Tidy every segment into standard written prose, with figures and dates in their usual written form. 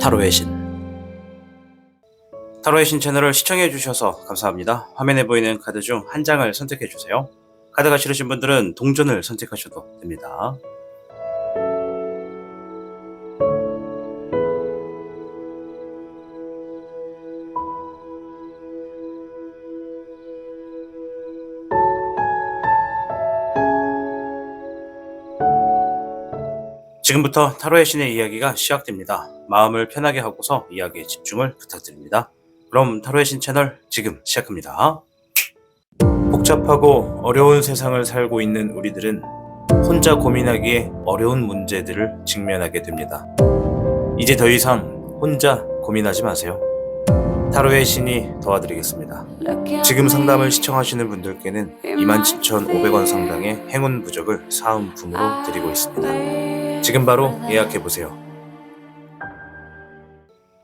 타로의 신. 타로의 신 채널을 시청해 주셔서 감사합니다. 화면에 보이는 카드 중 한 장을 선택해 주세요. 카드가 싫으신 분들은 동전을 선택하셔도 됩니다. 지금부터 타로의 신의 이야기가 시작됩니다. 마음을 편하게 하고서 이야기에 집중을 부탁드립니다. 그럼 타로의 신 채널 지금 시작합니다. 복잡하고 어려운 세상을 살고 있는 우리들은 혼자 고민하기에 어려운 문제들을 직면하게 됩니다. 이제 더 이상 혼자 고민하지 마세요. 타로의 신이 도와드리겠습니다. 지금 상담을 시청하시는 분들께는 27,500원 상당의 행운 부적을 사은품으로 드리고 있습니다. 지금 바로 예약해보세요.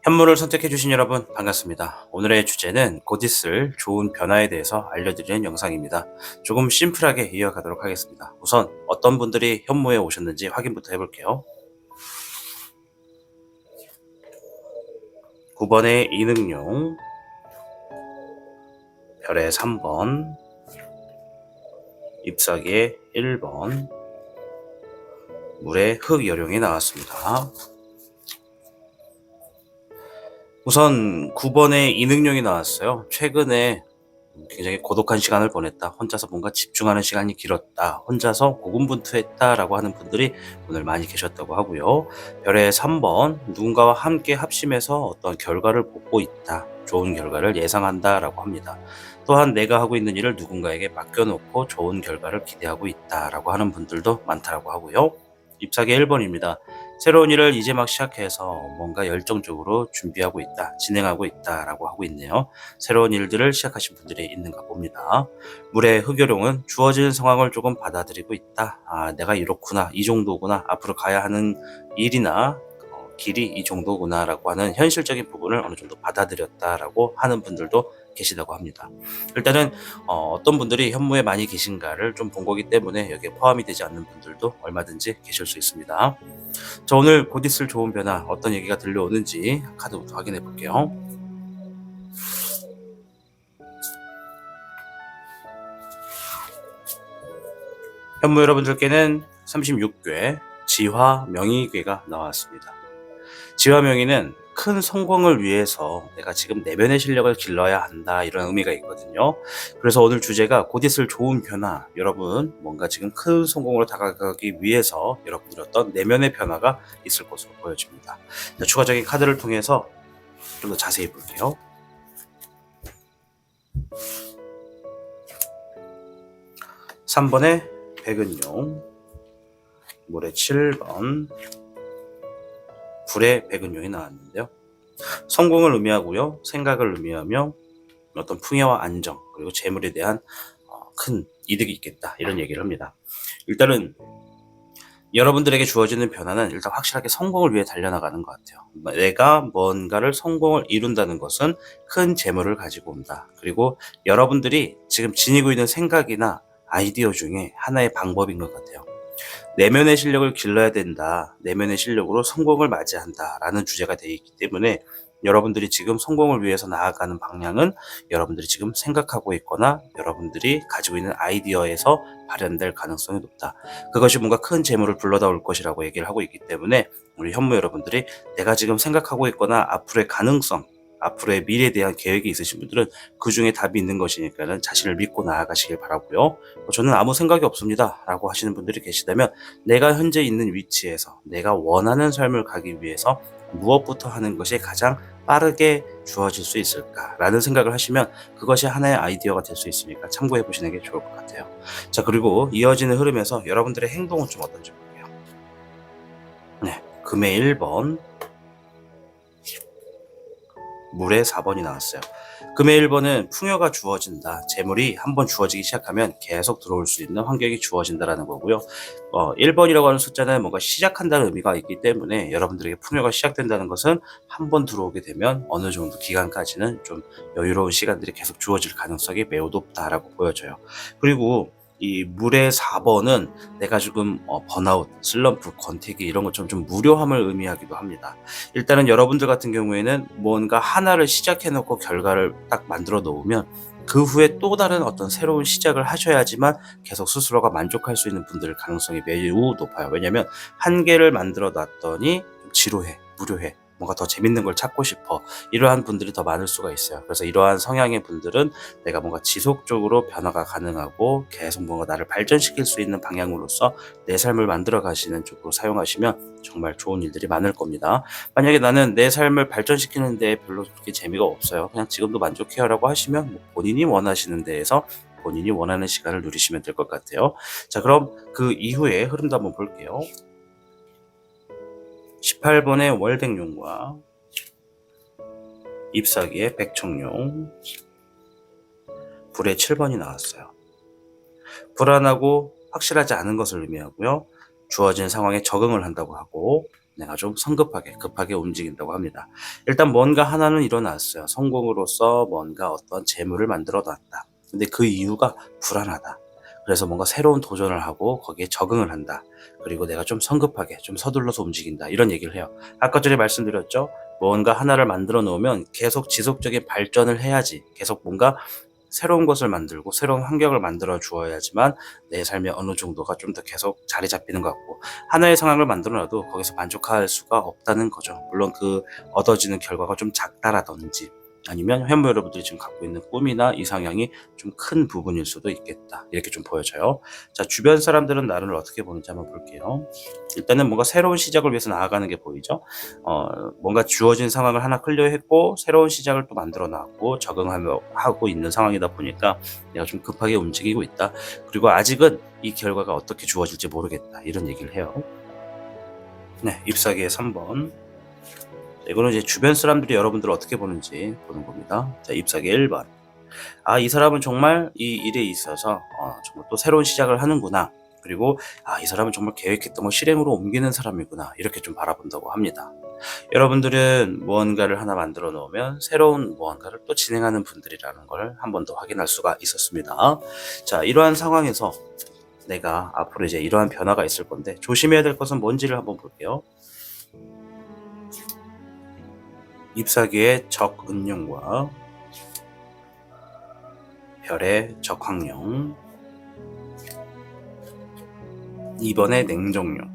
현물을 선택해주신 여러분 반갑습니다. 오늘의 주제는 곧 있을 좋은 변화에 대해서 알려드리는 영상입니다. 조금 심플하게 이어가도록 하겠습니다. 우선 어떤 분들이 현무에 오셨는지 확인부터 해볼게요. 9번의 이능용, 별의 3번, 잎사귀의 1번, 물의 흑여룡이 나왔습니다. 우선 9번에 이능용이 나왔어요. 최근에 굉장히 고독한 시간을 보냈다. 혼자서 뭔가 집중하는 시간이 길었다. 혼자서 고군분투했다 라고 하는 분들이 오늘 많이 계셨다고 하고요. 별의 3번, 누군가와 함께 합심해서 어떤 결과를 보고 있다. 좋은 결과를 예상한다 라고 합니다. 또한 내가 하고 있는 일을 누군가에게 맡겨놓고 좋은 결과를 기대하고 있다 라고 하는 분들도 많다고 하고요. 잎사귀 1번입니다. 새로운 일을 이제 막 시작해서 뭔가 열정적으로 준비하고 있다, 진행하고 있다 라고 하고 있네요. 새로운 일들을 시작하신 분들이 있는가 봅니다. 물의 흑여룡은 주어진 상황을 조금 받아들이고 있다. 내가 이렇구나, 이 정도구나, 앞으로 가야 하는 일이나 길이 이 정도구나 라고 하는 현실적인 부분을 어느 정도 받아들였다라고 하는 분들도 계시다고 합니다. 일단은 어떤 분들이 현무에 많이 계신가를 좀 본 거기 때문에 여기에 포함이 되지 않는 분들도 얼마든지 계실 수 있습니다. 자, 오늘 곧 있을 좋은 변화 어떤 얘기가 들려오는지 카드부터 확인해 볼게요. 현무 여러분들께는 36궤 지화 명의궤가 나왔습니다. 지화 명의는 큰 성공을 위해서 내가 지금 내면의 실력을 길러야 한다 이런 의미가 있거든요. 그래서 오늘 주제가 곧 있을 좋은 변화, 여러분 뭔가 지금 큰 성공으로 다가가기 위해서 여러분들 어떤 내면의 변화가 있을 것으로 보여집니다. 자, 추가적인 카드를 통해서 좀 더 자세히 볼게요. (3번의) 백은용, 물의 7번, 불의 백은용이 나왔는데요. 성공을 의미하고요. 생각을 의미하며 어떤 풍요와 안정, 그리고 재물에 대한 큰 이득이 있겠다 이런 얘기를 합니다. 일단은 여러분들에게 주어지는 변화는 일단 확실하게 성공을 위해 달려나가는 것 같아요. 내가 뭔가를 성공을 이룬다는 것은 큰 재물을 가지고 온다. 그리고 여러분들이 지금 지니고 있는 생각이나 아이디어 중에 하나의 방법인 것 같아요. 내면의 실력을 길러야 된다. 내면의 실력으로 성공을 맞이한다. 라는 주제가 되어 있기 때문에 여러분들이 지금 성공을 위해서 나아가는 방향은 여러분들이 지금 생각하고 있거나 여러분들이 가지고 있는 아이디어에서 발현될 가능성이 높다. 그것이 뭔가 큰 재물을 불러다 올 것이라고 얘기를 하고 있기 때문에 우리 현무 여러분들이 내가 지금 생각하고 있거나 앞으로의 가능성, 앞으로의 미래에 대한 계획이 있으신 분들은 그 중에 답이 있는 것이니까는 자신을 믿고 나아가시길 바라고요. 저는 아무 생각이 없습니다 라고 하시는 분들이 계시다면 내가 현재 있는 위치에서 내가 원하는 삶을 가기 위해서 무엇부터 하는 것이 가장 빠르게 주어질 수 있을까라는 생각을 하시면 그것이 하나의 아이디어가 될 수 있으니까 참고해 보시는 게 좋을 것 같아요. 자, 그리고 이어지는 흐름에서 여러분들의 행동은 좀 어떤지 볼게요. 네, 금의 1번, 물의 4번이 나왔어요. 금의 1번은 풍요가 주어진다. 재물이 한번 주어지기 시작하면 계속 들어올 수 있는 환경이 주어진다라는 거고요. 1번이라고 하는 숫자는 뭔가 시작한다는 의미가 있기 때문에 여러분들에게 풍요가 시작된다는 것은 한번 들어오게 되면 어느 정도 기간까지는 좀 여유로운 시간들이 계속 주어질 가능성이 매우 높다라고 보여져요. 그리고 이 물의 4번은 내가 지금 번아웃, 슬럼프, 권태기 이런 것처럼 좀 무료함을 의미하기도 합니다. 일단은 여러분들 같은 경우에는 뭔가 하나를 시작해 놓고 결과를 딱 만들어 놓으면 그 후에 또 다른 어떤 새로운 시작을 하셔야지만 계속 스스로가 만족할 수 있는 분들 가능성이 매우 높아요. 왜냐면 한 개를 만들어 놨더니 좀 지루해, 무료해. 뭔가 더 재밌는 걸 찾고 싶어. 이러한 분들이 더 많을 수가 있어요. 그래서 이러한 성향의 분들은 내가 뭔가 지속적으로 변화가 가능하고 계속 뭔가 나를 발전시킬 수 있는 방향으로서 내 삶을 만들어 가시는 쪽으로 사용하시면 정말 좋은 일들이 많을 겁니다. 만약에 나는 내 삶을 발전시키는 데 별로 그렇게 재미가 없어요. 그냥 지금도 만족해요 라고 하시면 뭐 본인이 원하시는 데에서 본인이 원하는 시간을 누리시면 될 것 같아요. 자, 그럼 그 이후에 흐름도 한번 볼게요. 18번의 월백룡과 잎사귀의 백청룡, 불의 7번이 나왔어요. 불안하고 확실하지 않은 것을 의미하고요. 주어진 상황에 적응을 한다고 하고 내가 좀 성급하게 급하게 움직인다고 합니다. 일단 뭔가 하나는 일어났어요. 성공으로서 뭔가 어떤 재물을 만들어 놨다. 근데 그 이유가 불안하다. 그래서 뭔가 새로운 도전을 하고 거기에 적응을 한다. 그리고 내가 좀 성급하게 좀 서둘러서 움직인다. 이런 얘기를 해요. 아까 전에 말씀드렸죠. 뭔가 하나를 만들어 놓으면 계속 지속적인 발전을 해야지. 계속 뭔가 새로운 것을 만들고 새로운 환경을 만들어 주어야지만 내 삶의 어느 정도가 좀 더 계속 자리 잡히는 것 같고, 하나의 상황을 만들어 놔도 거기서 만족할 수가 없다는 거죠. 물론 그 얻어지는 결과가 좀 작다라든지 아니면 현무 여러분들이 지금 갖고 있는 꿈이나 이상향이 좀 큰 부분일 수도 있겠다, 이렇게 좀 보여져요. 자, 주변 사람들은 나를 어떻게 보는지 한번 볼게요. 일단은 뭔가 새로운 시작을 위해서 나아가는 게 보이죠. 뭔가 주어진 상황을 하나 클리어했고 새로운 시작을 또 만들어 놨고 적응하고 있는 상황이다 보니까 내가 좀 급하게 움직이고 있다. 그리고 아직은 이 결과가 어떻게 주어질지 모르겠다, 이런 얘기를 해요. 네, 잎사귀의 3번. 이거는 이제 주변 사람들이 여러분들을 어떻게 보는지 보는 겁니다. 자, 잎사귀 1번. 아, 이 사람은 정말 이 일에 있어서 정말 또 새로운 시작을 하는구나. 그리고 아, 이 사람은 정말 계획했던 걸 실행으로 옮기는 사람이구나. 이렇게 좀 바라본다고 합니다. 여러분들은 무언가를 하나 만들어 놓으면 새로운 무언가를 또 진행하는 분들이라는 걸 한 번 더 확인할 수가 있었습니다. 자, 이러한 상황에서 내가 앞으로 이제 이러한 변화가 있을 건데 조심해야 될 것은 뭔지를 한번 볼게요. 잎사귀의 적은룡과 별의 적황룡, 2번의 냉정룡.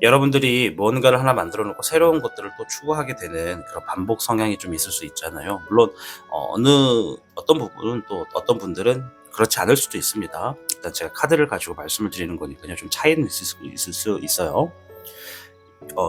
여러분들이 뭔가를 하나 만들어 놓고 새로운 것들을 또 추구하게 되는 그런 반복 성향이 좀 있을 수 있잖아요. 물론 어떤 부분은 또 어떤 분들은 그렇지 않을 수도 있습니다. 일단 제가 카드를 가지고 말씀을 드리는 거니까요. 좀 차이는 있을 수 있어요.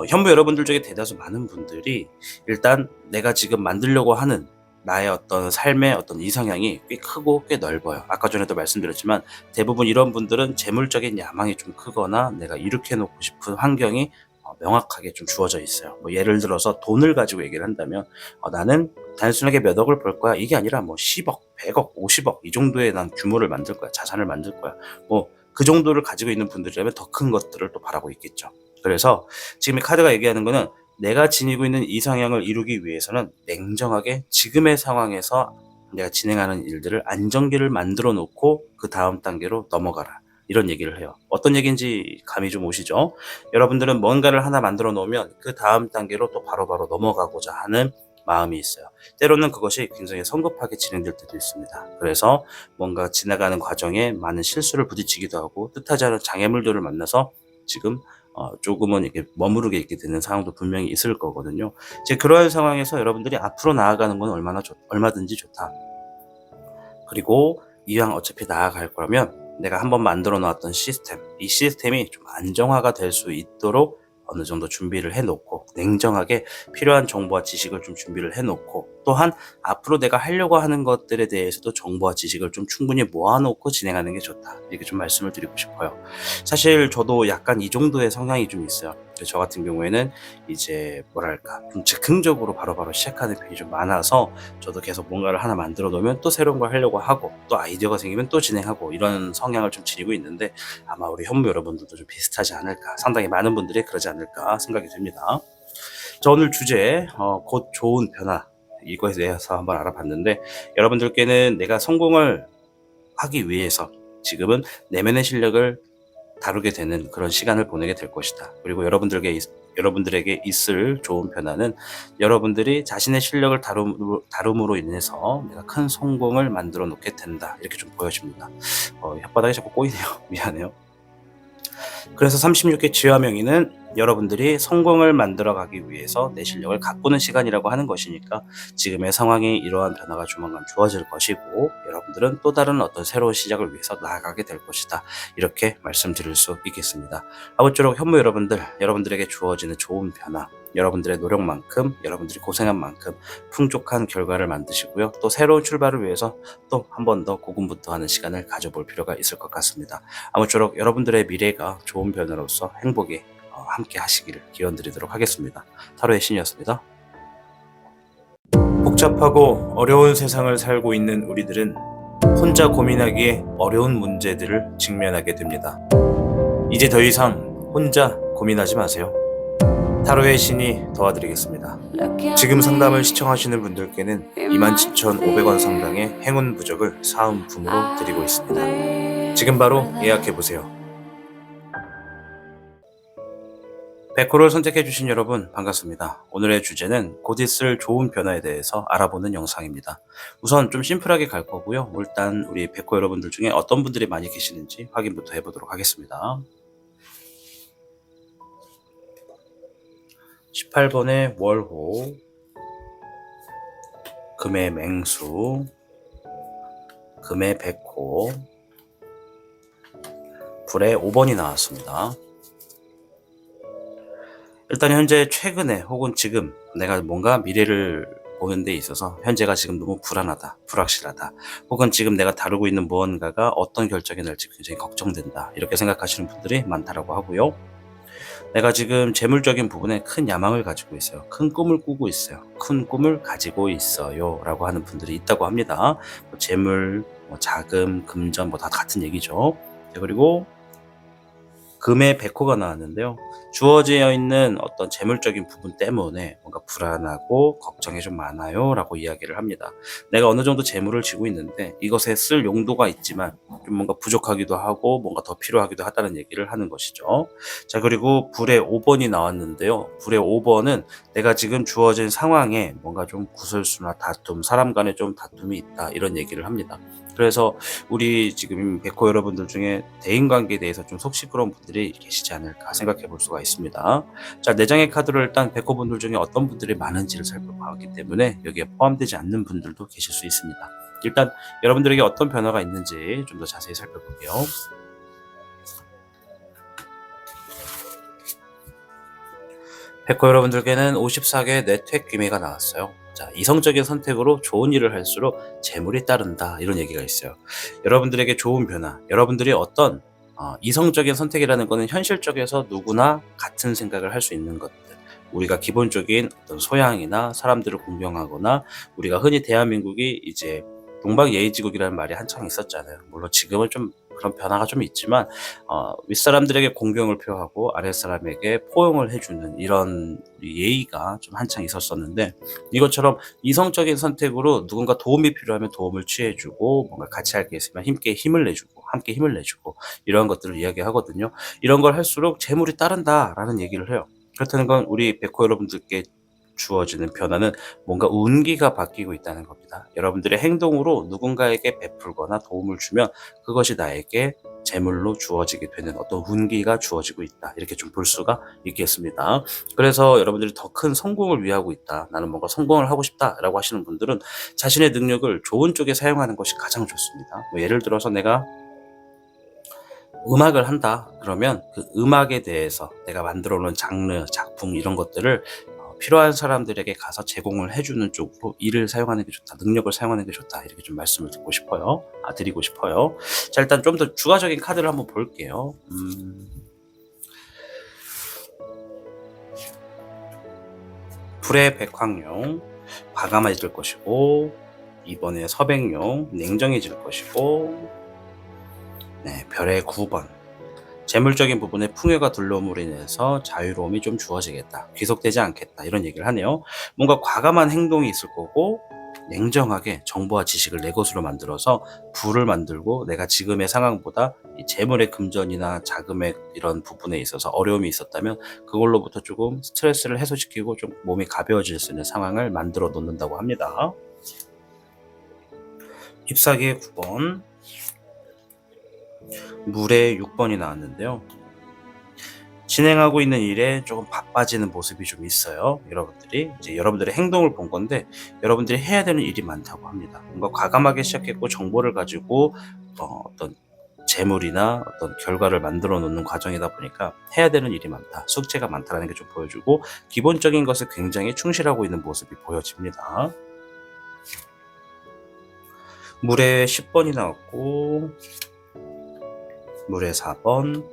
현무 여러분들 중에 대다수 많은 분들이 일단 내가 지금 만들려고 하는 나의 어떤 삶의 어떤 이상향이 꽤 크고 꽤 넓어요. 아까 전에도 말씀드렸지만 대부분 이런 분들은 재물적인 야망이 좀 크거나 내가 이룩해 놓고 싶은 환경이 명확하게 좀 주어져 있어요. 뭐 예를 들어서 돈을 가지고 얘기를 한다면 나는 단순하게 몇 억을 벌 거야, 이게 아니라 뭐 10억, 100억, 50억 이 정도의 난 규모를 만들 거야, 자산을 만들 거야. 뭐 그 정도를 가지고 있는 분들이라면 더 큰 것들을 또 바라고 있겠죠. 그래서 지금 이 카드가 얘기하는 거는 내가 지니고 있는 이상향을 이루기 위해서는 냉정하게 지금의 상황에서 내가 진행하는 일들을 안정기를 만들어 놓고 그 다음 단계로 넘어가라, 이런 얘기를 해요. 어떤 얘기인지 감이 좀 오시죠? 여러분들은 뭔가를 하나 만들어 놓으면 그 다음 단계로 또 바로바로 넘어가고자 하는 마음이 있어요. 때로는 그것이 굉장히 성급하게 진행될 때도 있습니다. 그래서 뭔가 지나가는 과정에 많은 실수를 부딪히기도 하고 뜻하지 않은 장애물들을 만나서 지금 조금은 이렇게 머무르게 있게 되는 상황도 분명히 있을 거거든요. 이제 그러한 상황에서 여러분들이 앞으로 나아가는 건 얼마든지 좋다. 그리고 이왕 어차피 나아갈 거라면 내가 한번 만들어 놨던 시스템, 이 시스템이 좀 안정화가 될 수 있도록 어느 정도 준비를 해놓고 냉정하게 필요한 정보와 지식을 좀 준비를 해놓고, 또한 앞으로 내가 하려고 하는 것들에 대해서도 정보와 지식을 좀 충분히 모아놓고 진행하는 게 좋다, 이렇게 좀 말씀을 드리고 싶어요. 사실 저도 약간 이 정도의 성향이 좀 있어요. 저 같은 경우에는 이제 뭐랄까 좀 즉흥적으로 바로바로 시작하는 편이 좀 많아서 저도 계속 뭔가를 하나 만들어 놓으면 또 새로운 걸 하려고 하고 또 아이디어가 생기면 또 진행하고 이런 성향을 좀 지니고 있는데, 아마 우리 현무 여러분들도 좀 비슷하지 않을까, 상당히 많은 분들이 그러지 않을까 생각이 듭니다. 자, 오늘 주제 곧 좋은 변화, 이거에 대해서 한번 알아봤는데, 여러분들께는 내가 성공을 하기 위해서 지금은 내면의 실력을 다루게 되는 그런 시간을 보내게 될 것이다. 그리고 여러분들에게 있을 좋은 변화는 여러분들이 자신의 실력을 다룸으로 인해서 내가 큰 성공을 만들어 놓게 된다. 이렇게 좀 보여집니다. 혓바닥이 자꾸 꼬이네요. 미안해요. 그래서 36개 지화 명의는 여러분들이 성공을 만들어가기 위해서 내 실력을 가꾸는 시간이라고 하는 것이니까 지금의 상황이 이러한 변화가 조만간 주어질 것이고 여러분들은 또 다른 어떤 새로운 시작을 위해서 나아가게 될 것이다. 이렇게 말씀드릴 수 있겠습니다. 아무쪼록 현무 여러분들에게 주어지는 좋은 변화, 여러분들의 노력만큼, 여러분들이 고생한 만큼 풍족한 결과를 만드시고요. 또 새로운 출발을 위해서 또 한 번 더 고군분투하는 시간을 가져볼 필요가 있을 것 같습니다. 아무쪼록 여러분들의 미래가 좋은 변화로서 행복에 함께 하시기를 기원드리도록 하겠습니다. 타로의 신이었습니다. 복잡하고 어려운 세상을 살고 있는 우리들은 혼자 고민하기에 어려운 문제들을 직면하게 됩니다. 이제 더 이상 혼자 고민하지 마세요. 타로의 신이 도와드리겠습니다. 지금 상담을 시청하시는 분들께는 27,500원 상당의 행운 부적을 사은품으로 드리고 있습니다. 지금 바로 예약해보세요. 백호를 선택해주신 여러분 반갑습니다. 오늘의 주제는 곧 있을 좋은 변화에 대해서 알아보는 영상입니다. 우선 좀 심플하게 갈 거고요. 일단 우리 백호 여러분들 중에 어떤 분들이 많이 계시는지 확인부터 해보도록 하겠습니다. 18번의 월호, 금의 맹수, 금의 백호, 불의 5번이 나왔습니다. 일단 현재 최근에 혹은 지금 내가 뭔가 미래를 보는 데 있어서 현재가 지금 너무 불안하다, 불확실하다, 혹은 지금 내가 다루고 있는 무언가가 어떤 결정이 날지 굉장히 걱정된다, 이렇게 생각하시는 분들이 많다라고 하고요. 내가 지금 재물적인 부분에 큰 야망을 가지고 있어요. 큰 꿈을 꾸고 있어요. 큰 꿈을 가지고 있어요 라고 하는 분들이 있다고 합니다. 재물, 자금, 금전 다 같은 얘기죠. 그리고 금의 백호가 나왔는데요. 주어져 있는 어떤 재물적인 부분 때문에 뭔가 불안하고 걱정이 좀 많아요 라고 이야기를 합니다. 내가 어느 정도 재물을 쥐고 있는데 이것에 쓸 용도가 있지만 좀 뭔가 부족하기도 하고 뭔가 더 필요하기도 하다는 얘기를 하는 것이죠. 자, 그리고 불의 5번이 나왔는데요. 불의 5번은 내가 지금 주어진 상황에 뭔가 좀 구설수나 다툼, 사람 간에 좀 다툼이 있다, 이런 얘기를 합니다. 그래서 우리 지금 백호 여러분들 중에 대인관계에 대해서 좀 속 시끄러운 분들이 계시지 않을까 생각해 볼 수가 있습니다. 자, 4장의 카드를 일단 백호 분들 중에 어떤 분들이 많은지를 살펴봤기 때문에 여기에 포함되지 않는 분들도 계실 수 있습니다. 일단 여러분들에게 어떤 변화가 있는지 좀 더 자세히 살펴볼게요. 백호 여러분들께는 54개의 뇌퇴 기미가 나왔어요. 자, 이성적인 선택으로 좋은 일을 할수록 재물이 따른다, 이런 얘기가 있어요. 여러분들에게 좋은 변화, 여러분들이 어떤 이성적인 선택이라는 것은 현실적에서 누구나 같은 생각을 할 수 있는 것들, 우리가 기본적인 어떤 소양이나 사람들을 공경하거나, 우리가 흔히 대한민국이 이제 동방예의지국이라는 말이 한창 있었잖아요. 물론 지금은 좀 그런 변화가 좀 있지만 윗사람들에게 공경을 표하고 아랫사람에게 포용을 해주는 이런 예의가 좀 한창 있었었는데, 이것처럼 이성적인 선택으로 누군가 도움이 필요하면 도움을 취해주고, 뭔가 같이 할 게 있으면 함께 힘을 내주고 이러한 것들을 이야기하거든요. 이런 걸 할수록 재물이 따른다라는 얘기를 해요. 그렇다는 건 우리 백호 여러분들께 주어지는 변화는 뭔가 운기가 바뀌고 있다는 겁니다. 여러분들의 행동으로 누군가에게 베풀거나 도움을 주면 그것이 나에게 재물로 주어지게 되는 어떤 운기가 주어지고 있다, 이렇게 좀 볼 수가 있겠습니다. 그래서 여러분들이 더 큰 성공을 위하고 있다, 나는 뭔가 성공을 하고 싶다 라고 하시는 분들은 자신의 능력을 좋은 쪽에 사용하는 것이 가장 좋습니다. 예를 들어서 내가 음악을 한다 그러면 그 음악에 대해서 내가 만들어 놓은 장르, 작품, 이런 것들을 필요한 사람들에게 가서 제공을 해주는 쪽으로 일을 사용하는 게 좋다, 능력을 사용하는 게 좋다, 이렇게 좀 말씀을 드리고 싶어요. 자, 일단 좀 더 추가적인 카드를 한번 볼게요. 불의 백황용, 과감해질 것이고, 이번에 서백용, 냉정해질 것이고, 네, 별의 9번, 재물적인 부분에 풍요가 들러옴으로 인해서 자유로움이 좀 주어지겠다, 귀속되지 않겠다, 이런 얘기를 하네요. 뭔가 과감한 행동이 있을 거고, 냉정하게 정보와 지식을 내 것으로 만들어서 부를 만들고 내가 지금의 상황보다 이 재물의 금전이나 자금의 이런 부분에 있어서 어려움이 있었다면 그걸로부터 조금 스트레스를 해소시키고 좀 몸이 가벼워질 수 있는 상황을 만들어 놓는다고 합니다. 잎사귀의 9번, 물의 6번이 나왔는데요. 진행하고 있는 일에 조금 바빠지는 모습이 좀 있어요. 여러분들이 이제 여러분들의 행동을 본 건데 여러분들이 해야 되는 일이 많다고 합니다. 뭔가 과감하게 시작했고 정보를 가지고 어떤 재물이나 어떤 결과를 만들어 놓는 과정이다 보니까 해야 되는 일이 많다, 숙제가 많다라는 게 좀 보여주고 기본적인 것에 굉장히 충실하고 있는 모습이 보여집니다. 물에 10번이 나왔고 물에 4번,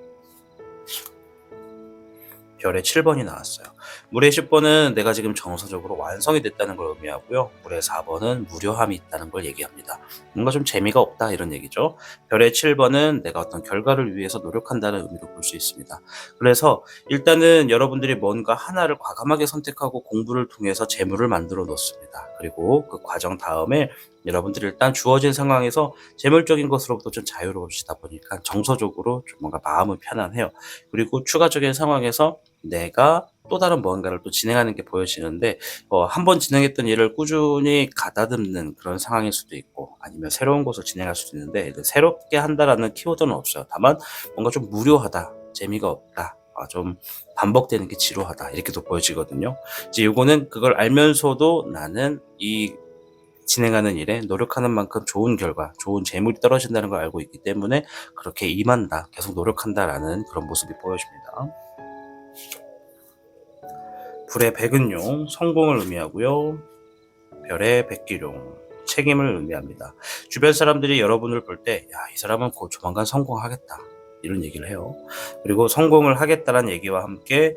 별에 7번이 나왔어요. 물의 10번은 내가 지금 정서적으로 완성이 됐다는 걸 의미하고요. 물의 4번은 무료함이 있다는 걸 얘기합니다. 뭔가 좀 재미가 없다 이런 얘기죠. 별의 7번은 내가 어떤 결과를 위해서 노력한다는 의미로 볼 수 있습니다. 그래서 일단은 여러분들이 뭔가 하나를 과감하게 선택하고 공부를 통해서 재물을 만들어 놓습니다. 그리고 그 과정 다음에 여러분들이 일단 주어진 상황에서 재물적인 것으로부터 좀 자유로우시다 보니까 정서적으로 좀 뭔가 마음은 편안해요. 그리고 추가적인 상황에서 내가 또 다른 뭔가를 또 진행하는 게 보여지는데 한번 진행했던 일을 꾸준히 가다듬는 그런 상황일 수도 있고 아니면 새로운 것을 진행할 수도 있는데 새롭게 한다라는 키워드는 없어요. 다만 뭔가 좀 무료하다, 재미가 없다, 좀 반복되는 게 지루하다 이렇게도 보여지거든요. 이제 요거는 그걸 알면서도 나는 이 진행하는 일에 노력하는 만큼 좋은 결과, 좋은 재물이 떨어진다는 걸 알고 있기 때문에 그렇게 임한다, 계속 노력한다라는 그런 모습이 보여집니다. 불의 백은용, 성공을 의미하고요. 별의 백기룡, 책임을 의미합니다. 주변 사람들이 여러분을 볼 때, 야, 이 사람은 곧 조만간 성공하겠다, 이런 얘기를 해요. 그리고 성공을 하겠다라는 얘기와 함께,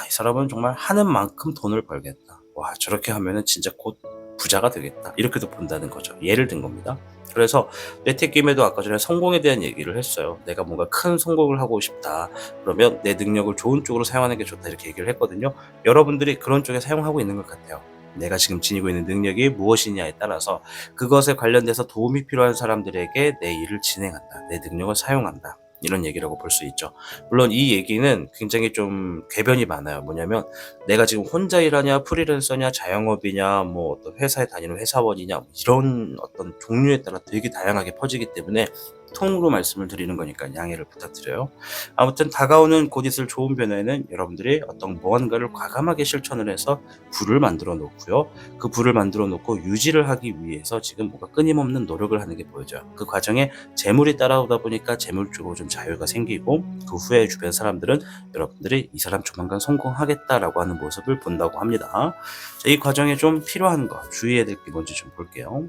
이 사람은 정말 하는 만큼 돈을 벌겠다. 와, 저렇게 하면은 진짜 곧 부자가 되겠다, 이렇게도 본다는 거죠. 예를 든 겁니다. 그래서 뇌테김에도 아까 전에 성공에 대한 얘기를 했어요. 내가 뭔가 큰 성공을 하고 싶다, 그러면 내 능력을 좋은 쪽으로 사용하는 게 좋다, 이렇게 얘기를 했거든요. 여러분들이 그런 쪽에 사용하고 있는 것 같아요. 내가 지금 지니고 있는 능력이 무엇이냐에 따라서 그것에 관련돼서 도움이 필요한 사람들에게 내 일을 진행한다, 내 능력을 사용한다, 이런 얘기라고 볼 수 있죠. 물론 이 얘기는 굉장히 좀 궤변이 많아요. 뭐냐면 내가 지금 혼자 일하냐, 프리랜서냐, 자영업이냐, 뭐 어떤 회사에 다니는 회사원이냐, 이런 어떤 종류에 따라 되게 다양하게 퍼지기 때문에 통으로 말씀을 드리는 거니까 양해를 부탁드려요. 아무튼 다가오는 곧 있을 좋은 변화에는 여러분들이 어떤 무언가를 과감하게 실천을 해서 부를 만들어 놓고요. 그 부를 만들어 놓고 유지를 하기 위해서 지금 뭔가 끊임없는 노력을 하는 게 보여져요. 그 과정에 재물이 따라오다 보니까 재물 쪽으로 좀 자유가 생기고 그 후에 주변 사람들은 여러분들이 이 사람 조만간 성공하겠다라고 하는 모습을 본다고 합니다. 자, 이 과정에 좀 필요한 거, 주의해야 될 게 뭔지 좀 볼게요.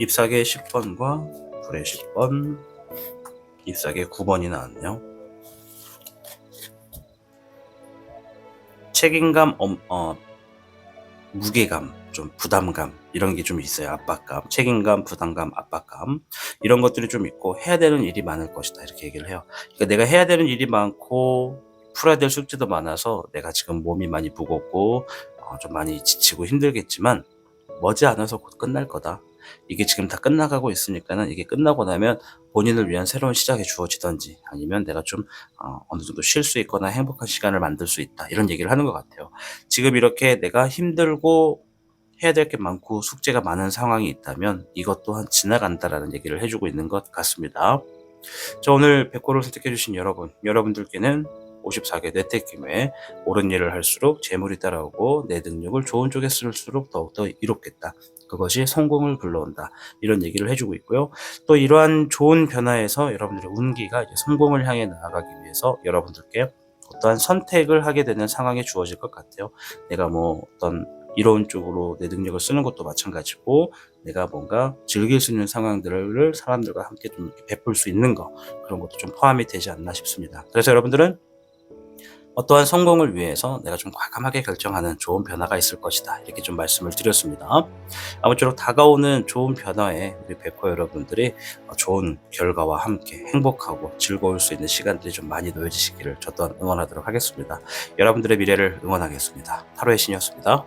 잎사귀의 10번과 불의 10번, 잎사귀의 9번이 나왔네요. 책임감, 무게감, 좀 부담감, 이런 게 좀 있어요. 압박감, 책임감, 부담감, 압박감, 이런 것들이 좀 있고 해야 되는 일이 많을 것이다, 이렇게 얘기를 해요. 그러니까 내가 해야 되는 일이 많고 풀어야 될 숙제도 많아서 내가 지금 몸이 많이 무겁고 좀 많이 지치고 힘들겠지만 머지않아서 곧 끝날 거다. 이게 지금 다 끝나가고 있으니까는 이게 끝나고 나면 본인을 위한 새로운 시작이 주어지던지 아니면 내가 좀 어느 정도 쉴 수 있거나 행복한 시간을 만들 수 있다, 이런 얘기를 하는 것 같아요. 지금 이렇게 내가 힘들고 해야 될 게 많고 숙제가 많은 상황이 있다면 이것 또한 지나간다라는 얘기를 해주고 있는 것 같습니다. 자, 오늘 백호를 선택해 주신 여러분들께는 54개 뇌테김에 옳은 일을 할수록 재물이 따라오고 내 능력을 좋은 쪽에 쓸수록 더욱더 이롭겠다, 그것이 성공을 불러온다, 이런 얘기를 해주고 있고요. 또 이러한 좋은 변화에서 여러분들의 운기가 이제 성공을 향해 나아가기 위해서 여러분들께 어떠한 선택을 하게 되는 상황이 주어질 것 같아요. 내가 뭐 어떤 이로운 쪽으로 내 능력을 쓰는 것도 마찬가지고 내가 뭔가 즐길 수 있는 상황들을 사람들과 함께 좀 베풀 수 있는 거, 그런 것도 좀 포함이 되지 않나 싶습니다. 그래서 여러분들은 어떠한 성공을 위해서 내가 좀 과감하게 결정하는 좋은 변화가 있을 것이다. 이렇게 좀 말씀을 드렸습니다. 아무쪼록 다가오는 좋은 변화에 우리 백호 여러분들이 좋은 결과와 함께 행복하고 즐거울 수 있는 시간들이 좀 많이 놓여지시기를 저 또한 응원하도록 하겠습니다. 여러분들의 미래를 응원하겠습니다. 타로의 신이었습니다.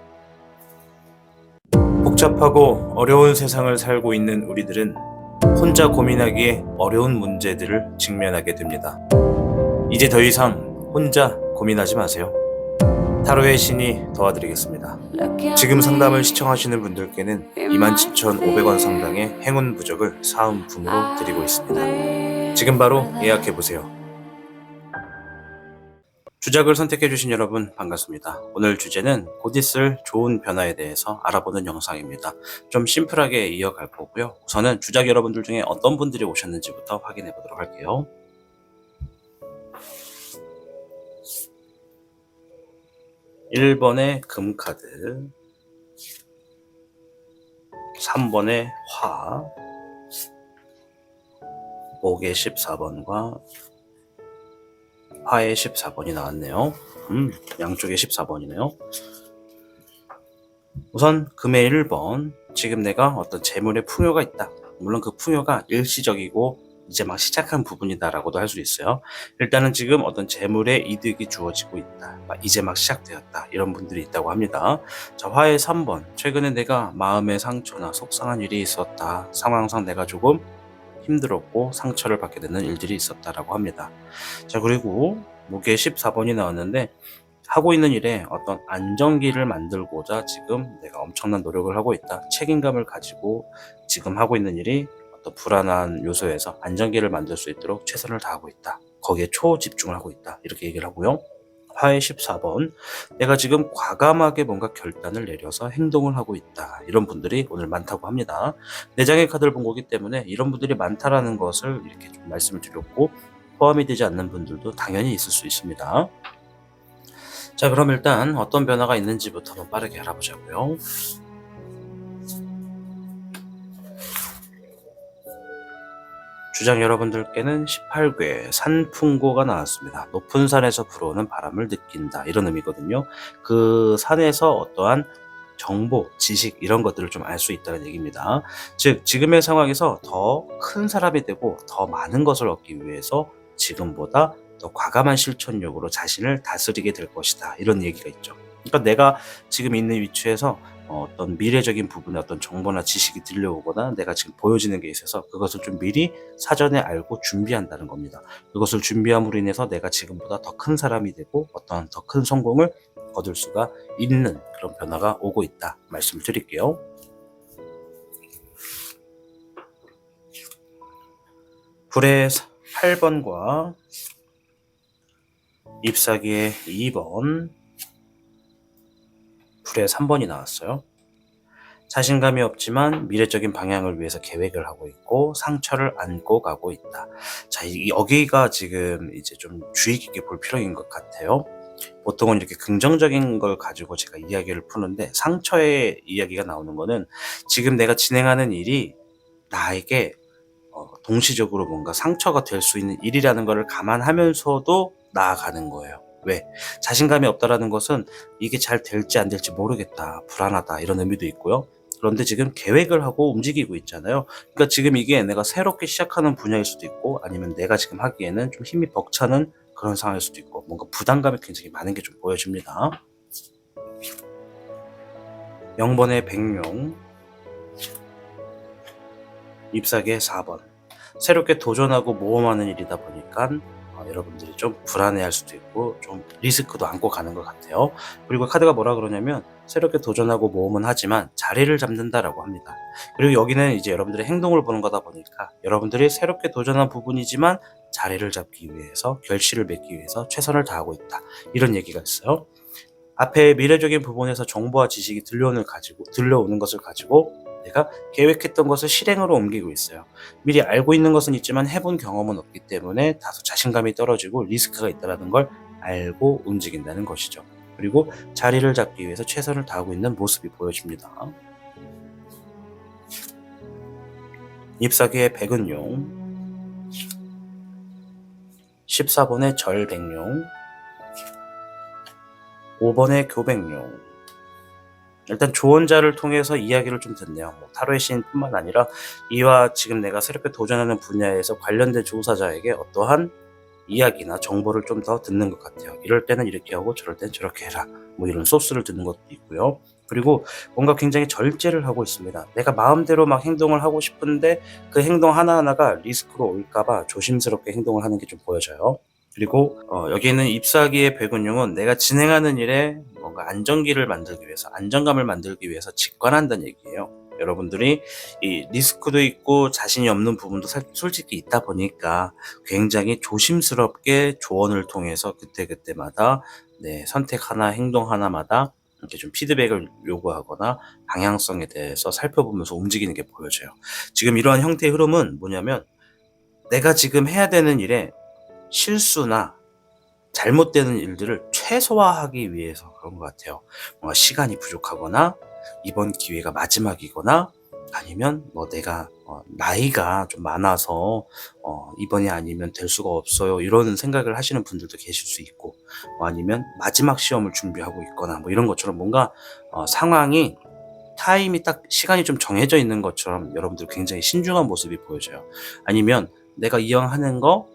복잡하고 어려운 세상을 살고 있는 우리들은 혼자 고민하기에 어려운 문제들을 직면하게 됩니다. 이제 더 이상 혼자 고민하지 마세요. 타로의 신이 도와드리겠습니다. 지금 상담을 시청하시는 분들께는 27,500원 상당의 행운 부적을 사은품으로 드리고 있습니다. 지금 바로 예약해보세요. 주작을 선택해주신 여러분 반갑습니다. 오늘 주제는 곧 있을 좋은 변화에 대해서 알아보는 영상입니다. 좀 심플하게 이어갈 거고요. 우선은 주작 여러분들 중에 어떤 분들이 오셨는지부터 확인해 보도록 할게요. 1번의 금카드, 3번의 화, 목의 14번과 화의 14번이 나왔네요. 양쪽에 14번이네요. 우선 금의 1번, 지금 내가 어떤 재물의 풍요가 있다. 물론 그 풍요가 일시적이고 이제 막 시작한 부분이다라고도 할 수 있어요. 일단은 지금 어떤 재물의 이득이 주어지고 있다. 이제 막 시작되었다. 이런 분들이 있다고 합니다. 자, 화의 3번. 최근에 내가 마음의 상처나 속상한 일이 있었다. 상황상 내가 조금 힘들었고 상처를 받게 되는 일들이 있었다라고 합니다. 자, 그리고 목에 14번이 나왔는데 하고 있는 일에 어떤 안정기를 만들고자 지금 내가 엄청난 노력을 하고 있다. 책임감을 가지고 지금 하고 있는 일이 어떤 불안한 요소에서 안정기를 만들 수 있도록 최선을 다하고 있다. 거기에 초집중을 하고 있다. 이렇게 얘기를 하고요. 화의 14번, 내가 지금 과감하게 뭔가 결단을 내려서 행동을 하고 있다. 이런 분들이 오늘 많다고 합니다. 내장의 카드를 본 거기 때문에 이런 분들이 많다라는 것을 이렇게 좀 말씀을 드렸고, 포함이 되지 않는 분들도 당연히 있을 수 있습니다. 자, 그럼 일단 어떤 변화가 있는지부터 한번 빠르게 알아보자고요. 주장 여러분들께는 18궤 산풍고가 나왔습니다. 높은 산에서 불어오는 바람을 느낀다. 이런 의미거든요. 그 산에서 어떠한 정보, 지식 이런 것들을 좀 알 수 있다는 얘기입니다. 즉 지금의 상황에서 더 큰 사람이 되고 더 많은 것을 얻기 위해서 지금보다 더 과감한 실천력으로 자신을 다스리게 될 것이다. 이런 얘기가 있죠. 그러니까 내가 지금 있는 위치에서 어떤 미래적인 부분에 어떤 정보나 지식이 들려오거나 내가 지금 보여지는 게 있어서 그것을 좀 미리 사전에 알고 준비한다는 겁니다. 그것을 준비함으로 인해서 내가 지금보다 더 큰 사람이 되고 어떤 더 큰 성공을 거둘 수가 있는 그런 변화가 오고 있다 말씀을 드릴게요. 불의 8번과 잎사귀의 2번, 불의 3번이 나왔어요. 자신감이 없지만 미래적인 방향을 위해서 계획을 하고 있고 상처를 안고 가고 있다. 자, 여기가 지금 이제 좀 주의 깊게 볼 필요인 것 같아요. 보통은 이렇게 긍정적인 걸 가지고 제가 이야기를 푸는데 상처의 이야기가 나오는 거는 지금 내가 진행하는 일이 나에게 동시적으로 뭔가 상처가 될 수 있는 일이라는 것을 감안하면서도 나아가는 거예요. 왜? 자신감이 없다라는 것은 이게 잘 될지 안 될지 모르겠다, 불안하다 이런 의미도 있고요. 그런데 지금 계획을 하고 움직이고 있잖아요. 그러니까 지금 이게 내가 새롭게 시작하는 분야일 수도 있고 아니면 내가 지금 하기에는 좀 힘이 벅차는 그런 상황일 수도 있고 뭔가 부담감이 굉장히 많은 게 좀 보여집니다. 0번의 백룡, 잎사귀의 4번. 새롭게 도전하고 모험하는 일이다 보니까 여러분들이 좀 불안해할 수도 있고 좀 리스크도 안고 가는 것 같아요. 그리고 카드가 뭐라 그러냐면 새롭게 도전하고 모험은 하지만 자리를 잡는다라고 합니다. 그리고 여기는 이제 여러분들의 행동을 보는 거다 보니까 여러분들이 새롭게 도전한 부분이지만 자리를 잡기 위해서 결실을 맺기 위해서 최선을 다하고 있다. 이런 얘기가 있어요. 앞에 미래적인 부분에서 정보와 지식이 들려오는 것을 가지고 내가 계획했던 것을 실행으로 옮기고 있어요. 미리 알고 있는 것은 있지만 해본 경험은 없기 때문에 다소 자신감이 떨어지고 리스크가 있다는 걸 알고 움직인다는 것이죠. 그리고 자리를 잡기 위해서 최선을 다하고 있는 모습이 보여집니다. 잎사귀의 백은용, 14번의 절백룡, 5번의 교백용. 일단 조언자를 통해서 이야기를 좀 듣네요. 타로의 시인뿐만 아니라 이와 지금 내가 새롭게 도전하는 분야에서 관련된 조사자에게 어떠한 이야기나 정보를 좀 더 듣는 것 같아요. 이럴 때는 이렇게 하고 저럴 때는 저렇게 해라. 이런 소스를 듣는 것도 있고요. 그리고 뭔가 굉장히 절제를 하고 있습니다. 내가 마음대로 막 행동을 하고 싶은데 그 행동 하나하나가 리스크로 올까봐 조심스럽게 행동을 하는 게 좀 보여져요. 그리고 여기는 잎사귀의 백운용은 내가 진행하는 일에 뭔가 안정기를 만들기 위해서, 안정감을 만들기 위해서 직관한다는 얘기예요. 여러분들이 이 리스크도 있고 자신이 없는 부분도 솔직히 있다 보니까 굉장히 조심스럽게 조언을 통해서 그때그때마다 선택 하나, 행동 하나마다 이렇게 좀 피드백을 요구하거나 방향성에 대해서 살펴보면서 움직이는 게 보여져요. 지금 이러한 형태의 흐름은 뭐냐면 내가 지금 해야 되는 일에 실수나 잘못되는 일들을 최소화하기 위해서 그런 것 같아요. 뭔가 시간이 부족하거나 이번 기회가 마지막이거나 아니면 내가 나이가 좀 많아서 이번이 아니면 될 수가 없어요 이런 생각을 하시는 분들도 계실 수 있고 아니면 마지막 시험을 준비하고 있거나 이런 것처럼 뭔가 상황이 타임이 딱 시간이 좀 정해져 있는 것처럼 여러분들 굉장히 신중한 모습이 보여져요. 아니면 내가 이왕 하는 거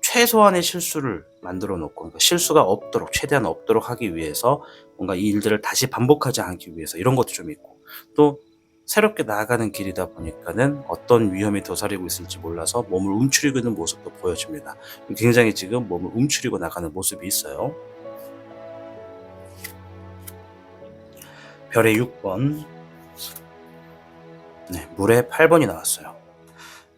최소한의 실수를 만들어 놓고 그러니까 실수가 없도록 최대한 없도록 하기 위해서 뭔가 이 일들을 다시 반복하지 않기 위해서 이런 것도 좀 있고 또 새롭게 나아가는 길이다 보니까는 어떤 위험이 도사리고 있을지 몰라서 몸을 움츠리고 있는 모습도 보여집니다. 굉장히 지금 몸을 움츠리고 나가는 모습이 있어요. 별의 6번, 물의 8번이 나왔어요.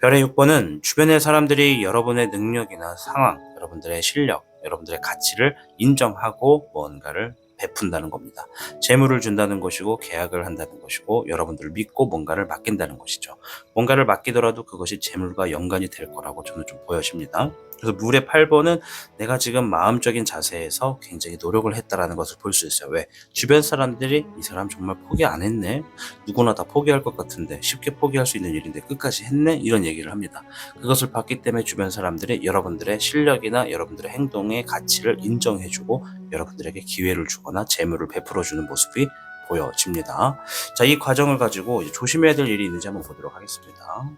별의 6번은 주변의 사람들이 여러분의 능력이나 상황, 여러분들의 실력, 여러분들의 가치를 인정하고 뭔가를 베푼다는 겁니다. 재물을 준다는 것이고 계약을 한다는 것이고 여러분들을 믿고 뭔가를 맡긴다는 것이죠. 뭔가를 맡기더라도 그것이 재물과 연관이 될 거라고 저는 좀 보여집니다. 그래서 물의 8번은 내가 지금 마음적인 자세에서 굉장히 노력을 했다라는 것을 볼 수 있어요. 왜? 주변 사람들이 이 사람 정말 포기 안 했네? 누구나 다 포기할 것 같은데 쉽게 포기할 수 있는 일인데 끝까지 했네? 이런 얘기를 합니다. 그것을 봤기 때문에 주변 사람들이 여러분들의 실력이나 여러분들의 행동의 가치를 인정해주고 여러분들에게 기회를 주거나 재물을 베풀어주는 모습이 보여집니다. 자, 이 과정을 가지고 이제 조심해야 될 일이 있는지 한번 보도록 하겠습니다.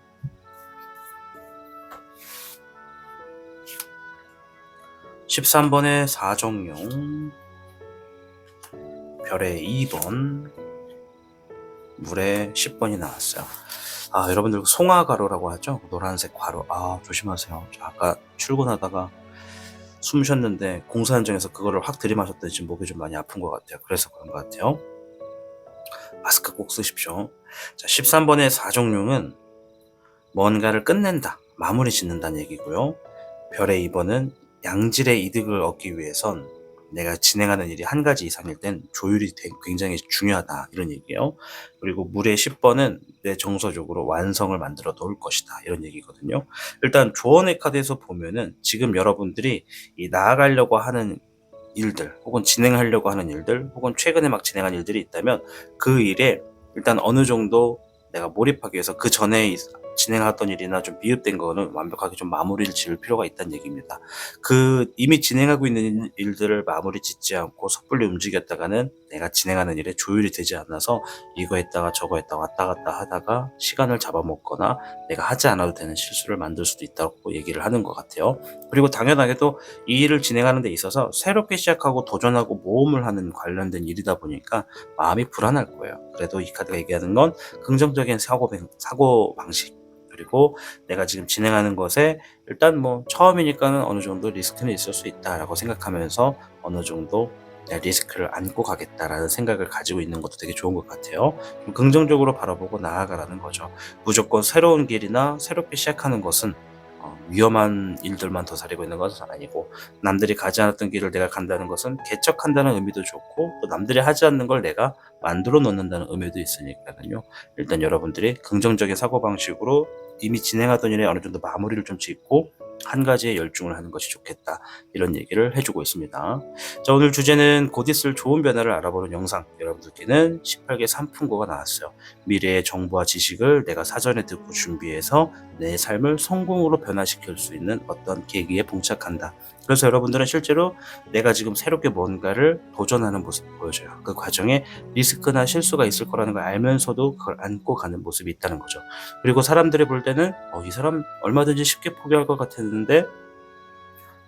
13번의 사정용, 별의 2번, 물의 10번이 나왔어요. 여러분들 송화가루라고 하죠? 노란색 가루. 조심하세요. 아까 출근하다가 숨 쉬었는데 공사 현장에서 그거를 확 들이마셨더니 지금 목이 좀 많이 아픈 것 같아요. 그래서 그런 것 같아요. 마스크 꼭 쓰십시오. 자, 13번의 사정용은 뭔가를 끝낸다, 마무리 짓는다는 얘기고요. 별의 2번은 양질의 이득을 얻기 위해선 내가 진행하는 일이 한 가지 이상일 땐 조율이 굉장히 중요하다 이런 얘기예요. 그리고 물의 10번은 내 정서적으로 완성을 만들어 놓을 것이다 이런 얘기거든요. 일단 조언의 카드에서 보면은 지금 여러분들이 이 나아가려고 하는 일들 혹은 진행하려고 하는 일들 혹은 최근에 막 진행한 일들이 있다면 그 일에 일단 어느 정도 내가 몰입하기 위해서 그 전에 진행하던 일이나 좀 미흡된 거는 완벽하게 좀 마무리를 지을 필요가 있다는 얘기입니다. 그 이미 진행하고 있는 일들을 마무리 짓지 않고 섣불리 움직였다가는 내가 진행하는 일에 조율이 되지 않아서 이거 했다가 저거 했다가 왔다 갔다 하다가 시간을 잡아먹거나 내가 하지 않아도 되는 실수를 만들 수도 있다고 얘기를 하는 것 같아요. 그리고 당연하게도 이 일을 진행하는 데 있어서 새롭게 시작하고 도전하고 모험을 하는 관련된 일이다 보니까 마음이 불안할 거예요. 그래도 이 카드가 얘기하는 건 긍정적인 사고 방식 그리고 내가 지금 진행하는 것에 일단 처음이니까는 어느 정도 리스크는 있을 수 있다라고 생각하면서 어느 정도 리스크를 안고 가겠다라는 생각을 가지고 있는 것도 되게 좋은 것 같아요. 좀 긍정적으로 바라보고 나아가라는 거죠. 무조건 새로운 길이나 새롭게 시작하는 것은 위험한 일들만 도사리고 있는 것은 아니고 남들이 가지 않았던 길을 내가 간다는 것은 개척한다는 의미도 좋고 또 남들이 하지 않는 걸 내가 만들어 놓는다는 의미도 있으니까요. 일단 여러분들이 긍정적인 사고방식으로 이미 진행하던 일에 어느 정도 마무리를 좀 짓고 한 가지에 열중을 하는 것이 좋겠다 이런 얘기를 해주고 있습니다. 자, 오늘 주제는 곧 있을 좋은 변화를 알아보는 영상, 여러분들께는 18개 3풍고가 나왔어요. 미래의 정보와 지식을 내가 사전에 듣고 준비해서 내 삶을 성공으로 변화시킬 수 있는 어떤 계기에 봉착한다. 그래서 여러분들은 실제로 내가 지금 새롭게 뭔가를 도전하는 모습을 보여줘요. 그 과정에 리스크나 실수가 있을 거라는 걸 알면서도 그걸 안고 가는 모습이 있다는 거죠. 그리고 사람들이 볼 때는 이 사람 얼마든지 쉽게 포기할 것 같았는데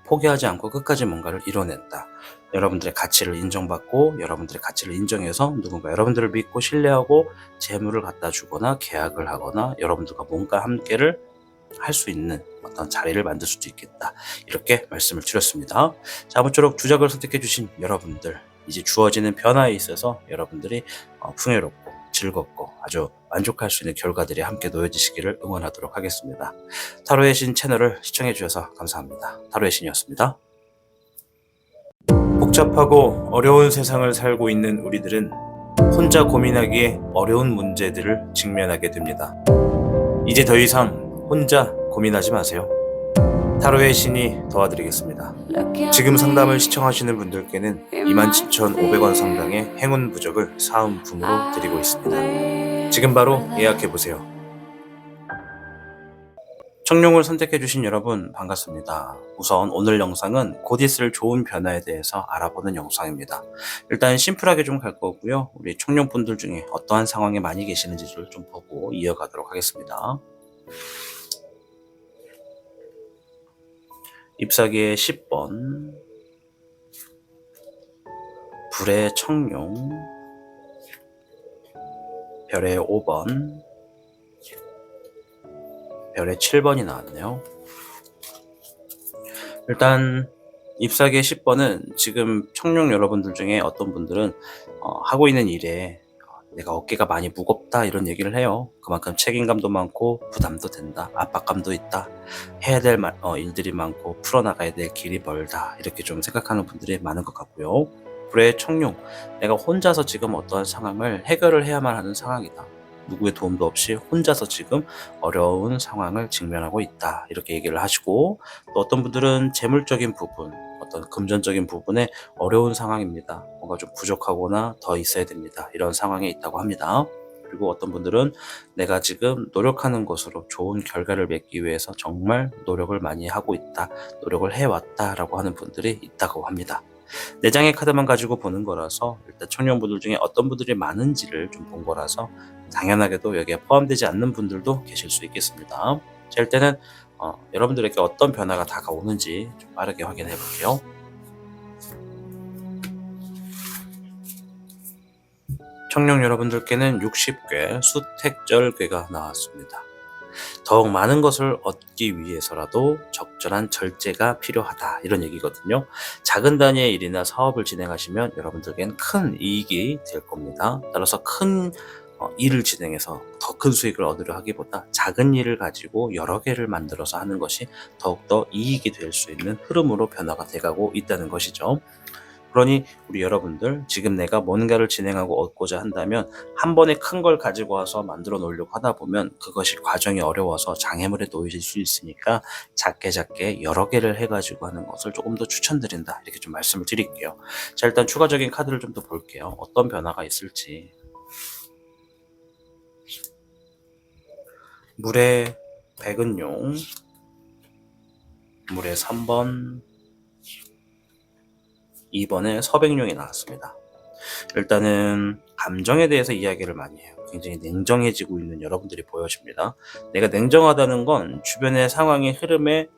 포기하지 않고 끝까지 뭔가를 이뤄낸다. 여러분들의 가치를 인정받고 여러분들의 가치를 인정해서 누군가 여러분들을 믿고 신뢰하고 재물을 갖다 주거나 계약을 하거나 여러분들과 뭔가 함께를 할 수 있는 어떤 자리를 만들 수도 있겠다. 이렇게 말씀을 드렸습니다. 자, 아무쪼록 주작을 선택해 주신 여러분들, 이제 주어지는 변화에 있어서 여러분들이 풍요롭고 즐겁고 아주 만족할 수 있는 결과들이 함께 놓여지시기를 응원하도록 하겠습니다. 타로의 신 채널을 시청해 주셔서 감사합니다. 타로의 신이었습니다. 복잡하고 어려운 세상을 살고 있는 우리들은 혼자 고민하기에 어려운 문제들을 직면하게 됩니다. 이제 더 이상 혼자 고민하지 마세요. 타로의 신이 도와드리겠습니다. 지금 상담을 시청하시는 분들께는 27,500원 상당의 행운 부적을 사은품으로 드리고 있습니다. 지금 바로 예약해보세요. 청룡을 선택해주신 여러분 반갑습니다. 우선 오늘 영상은 곧 있을 좋은 변화에 대해서 알아보는 영상입니다. 일단 심플하게 좀 갈 거고요. 우리 청룡분들 중에 어떠한 상황에 많이 계시는지를 좀 보고 이어가도록 하겠습니다. 잎사귀의 10번, 불의 청룡, 별의 5번, 별의 7번이 나왔네요. 일단 잎사귀의 10번은 지금 청룡 여러분들 중에 어떤 분들은 하고 있는 일에 내가 어깨가 많이 무겁다 이런 얘기를 해요. 그만큼 책임감도 많고 부담도 된다, 압박감도 있다, 해야 될 일들이 많고 풀어나가야 될 길이 멀다, 이렇게 좀 생각하는 분들이 많은 것 같고요. 불의 청룡, 내가 혼자서 지금 어떠한 상황을 해결을 해야만 하는 상황이다, 누구의 도움도 없이 혼자서 지금 어려운 상황을 직면하고 있다, 이렇게 얘기를 하시고, 또 어떤 분들은 재물적인 부분, 어떤 금전적인 부분에 어려운 상황입니다. 뭔가 좀 부족하거나 더 있어야 됩니다. 이런 상황에 있다고 합니다. 그리고 어떤 분들은 내가 지금 노력하는 것으로 좋은 결과를 맺기 위해서 정말 노력을 많이 하고 있다, 노력을 해왔다라고 하는 분들이 있다고 합니다. 4장의 카드만 가지고 보는 거라서 일단 청룡분들 중에 어떤 분들이 많은지를 좀 본 거라서 당연하게도 여기에 포함되지 않는 분들도 계실 수 있겠습니다. 자, 일단은 여러분들에게 어떤 변화가 다가오는지 좀 빠르게 확인해 볼게요. 청룡 여러분들께는 60궤 수택절궤가 나왔습니다. 더욱 많은 것을 얻기 위해서라도 적절한 절제가 필요하다, 이런 얘기거든요. 작은 단위의 일이나 사업을 진행하시면 여러분들께는 큰 이익이 될 겁니다. 따라서 큰 일을 진행해서 더 큰 수익을 얻으려 하기보다 작은 일을 가지고 여러 개를 만들어서 하는 것이 더욱더 이익이 될 수 있는 흐름으로 변화가 돼가고 있다는 것이죠. 그러니 우리 여러분들, 지금 내가 뭔가를 진행하고 얻고자 한다면 한 번에 큰 걸 가지고 와서 만들어 놓으려고 하다 보면 그것이 과정이 어려워서 장애물에 놓이실 수 있으니까 작게 여러 개를 해가지고 하는 것을 조금 더 추천드린다, 이렇게 좀 말씀을 드릴게요. 자, 일단 추가적인 카드를 좀 더 볼게요. 어떤 변화가 있을지. 물의 백은용, 물의 3번, 2번에 서백룡이 나왔습니다. 일단은 감정에 대해서 이야기를 많이 해요. 굉장히 냉정해지고 있는 여러분들이 보여집니다. 내가 냉정하다는 건 주변의 상황의 흐름에